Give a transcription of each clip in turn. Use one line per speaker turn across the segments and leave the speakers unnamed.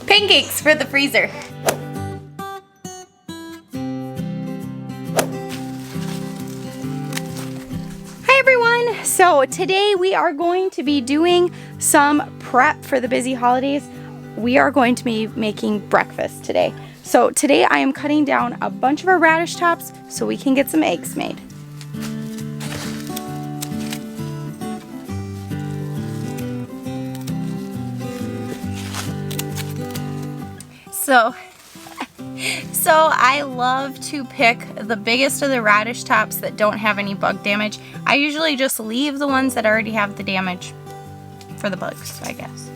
Pancakes for the freezer. Hi everyone! So today we are going to be doing some prep for the busy holidays. We are going to be making breakfast today. So today I am cutting down a bunch of our radish tops so we can get some eggs made. So I love to pick the biggest of the radish tops that don't have any bug damage. I usually just leave the ones that already have the damage for the bugs, I guess.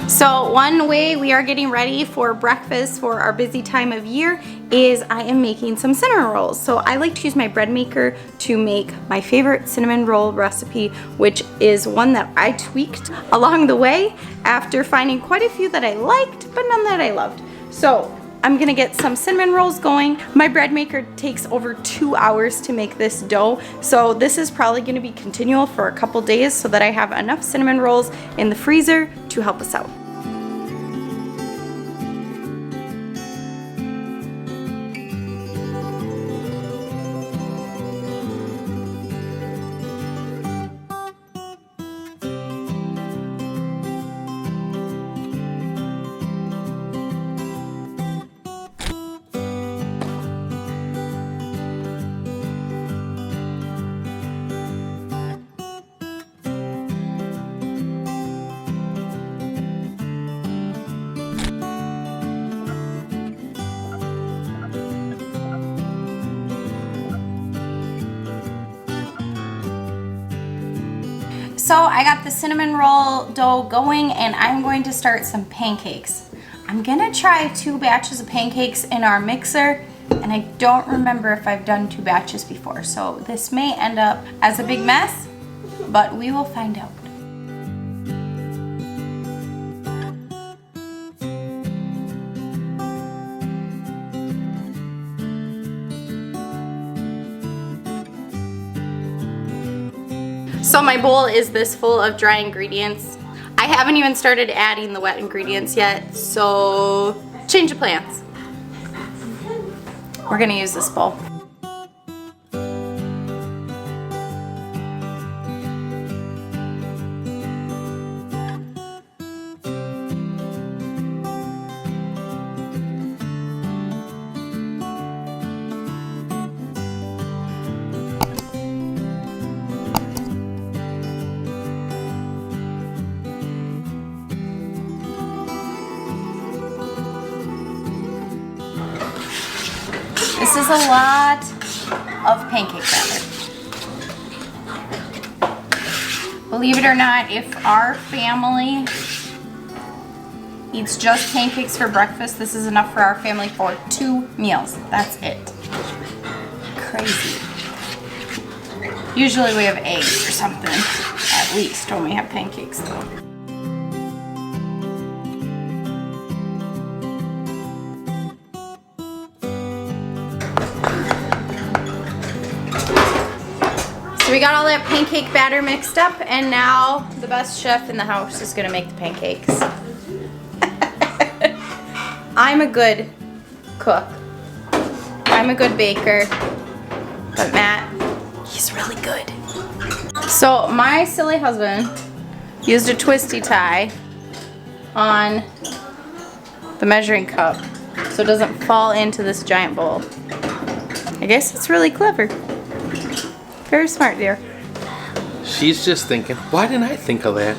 So one way we are getting ready for breakfast for our busy time of year is I am making some cinnamon rolls. So I like to use my bread maker to make my favorite cinnamon roll recipe, which is one that I tweaked along the way after finding quite a few that I liked, but none that I loved. So I'm gonna get some cinnamon rolls going. My bread maker takes over 2 hours to make this dough, so this is probably gonna be continual for a couple days so that I have enough cinnamon rolls in the freezer to help us out. So I got the cinnamon roll dough going and I'm going to start some pancakes. I'm gonna try 2 batches of pancakes in our mixer, and I don't remember if I've done 2 batches before. So this may end up as a big mess, but we will find out. So my bowl is this full of dry ingredients. I haven't even started adding the wet ingredients yet, so change of plans. We're gonna use this bowl. This is a lot of pancake batter. Believe it or not, if our family eats just pancakes for breakfast, this is enough for our family for 2 meals. That's it. Crazy. Usually we have eggs or something, at least, when we have pancakes though. So we got all that pancake batter mixed up, and now the best chef in the house is gonna make the pancakes. I'm a good cook. I'm a good baker, but Matt, he's really good. So my silly husband used a twisty tie on the measuring cup so it doesn't fall into this giant bowl. I guess it's really clever. Very smart, dear.
She's just thinking, why didn't I think of that?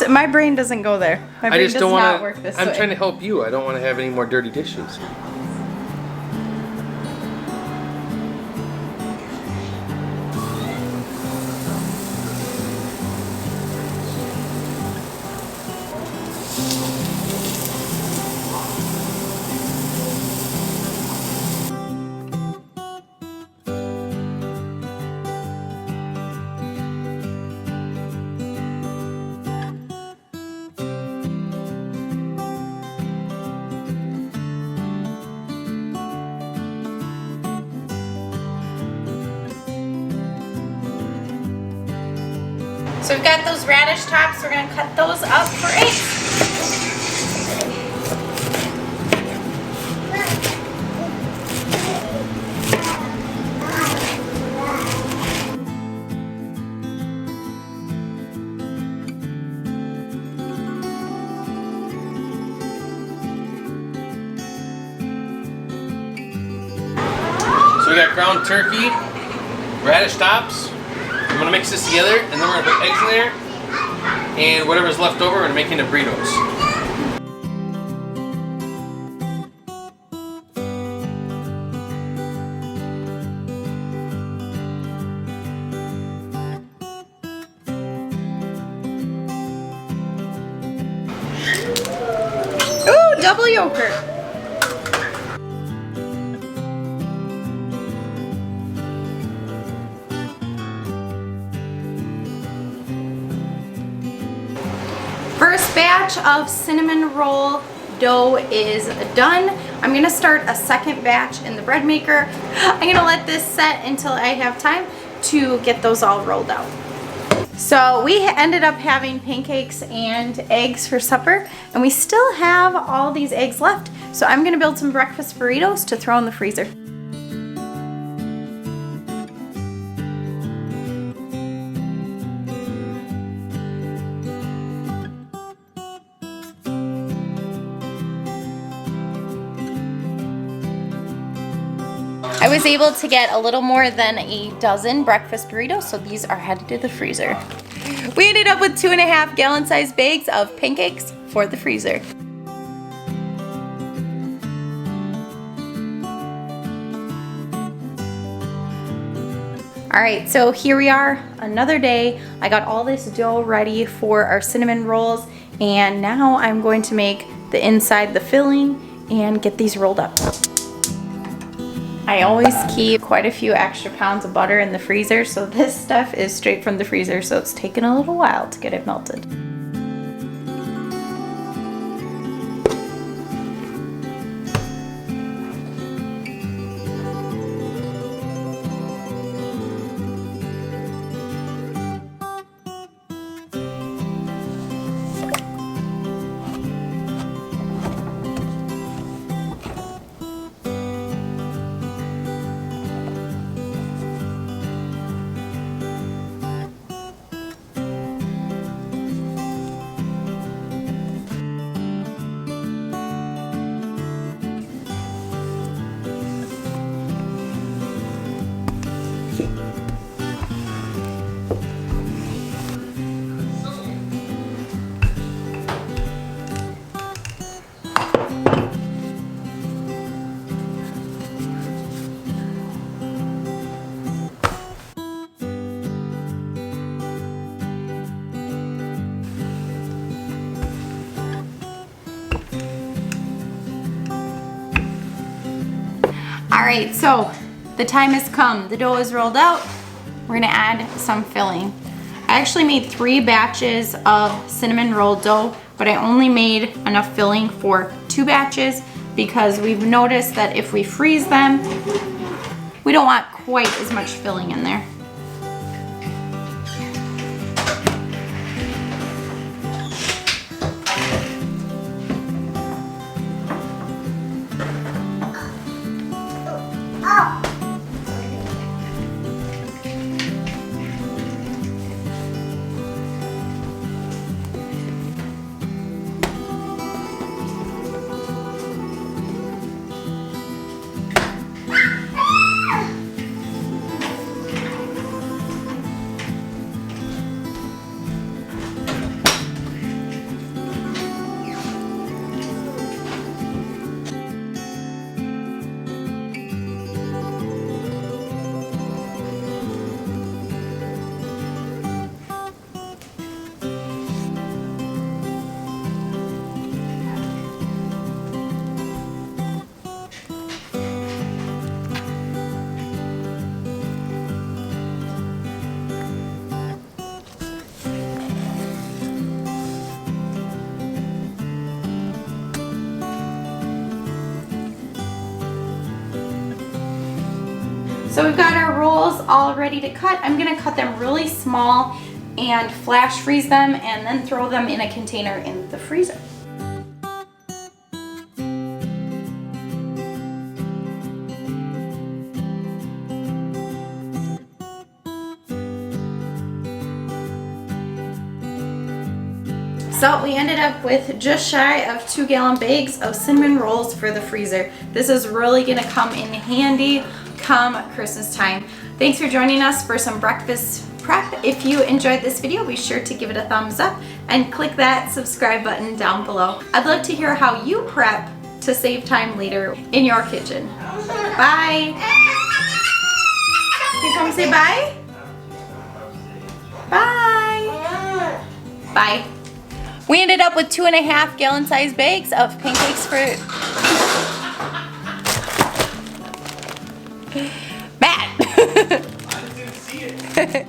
My brain doesn't go there. My brain
I just
does
don't
not
want
work
to.
this
I'm
way.
trying to help you. I don't want to have any more dirty dishes.
So we've got those radish tops. We're gonna cut those up for eggs.
So we got ground turkey, radish tops. I'm gonna mix this together, and then we're gonna put eggs in there, and whatever's left over, we're gonna make into burritos.
Ooh, double yogurt. First batch of cinnamon roll dough is done. I'm gonna start a second batch in the bread maker. I'm gonna let this set until I have time to get those all rolled out. So we ended up having pancakes and eggs for supper, and we still have all these eggs left. So I'm gonna build some breakfast burritos to throw in the freezer. I was able to get a little more than a dozen breakfast burritos, so these are headed to the freezer. We ended up with 2.5 gallon sized bags of pancakes for the freezer. All right, so here we are, another day. I got all this dough ready for our cinnamon rolls, and now I'm going to make the inside the filling and get these rolled up. I always keep quite a few extra pounds of butter in the freezer, so this stuff is straight from the freezer, so it's taken a little while to get it melted. All right, so the time has come. The dough is rolled out. We're gonna add some filling. I actually made 3 batches of cinnamon roll dough, but I only made enough filling for 2 batches because we've noticed that if we freeze them, we don't want quite as much filling in there. So we've got our rolls all ready to cut. I'm gonna cut them really small and flash freeze them and then throw them in a container in the freezer. So we ended up with just shy of 2-gallon bags of cinnamon rolls for the freezer. This is really gonna come in handy come Christmas time. Thanks for joining us for some breakfast prep. If you enjoyed this video, be sure to give it a thumbs up and click that subscribe button down below. I'd love to hear how you prep to save time later in your kitchen. Bye. Can you come say bye? Bye. Bye. We ended up with 2.5 gallon size bags of pancakes for Matt.
I didn't see it.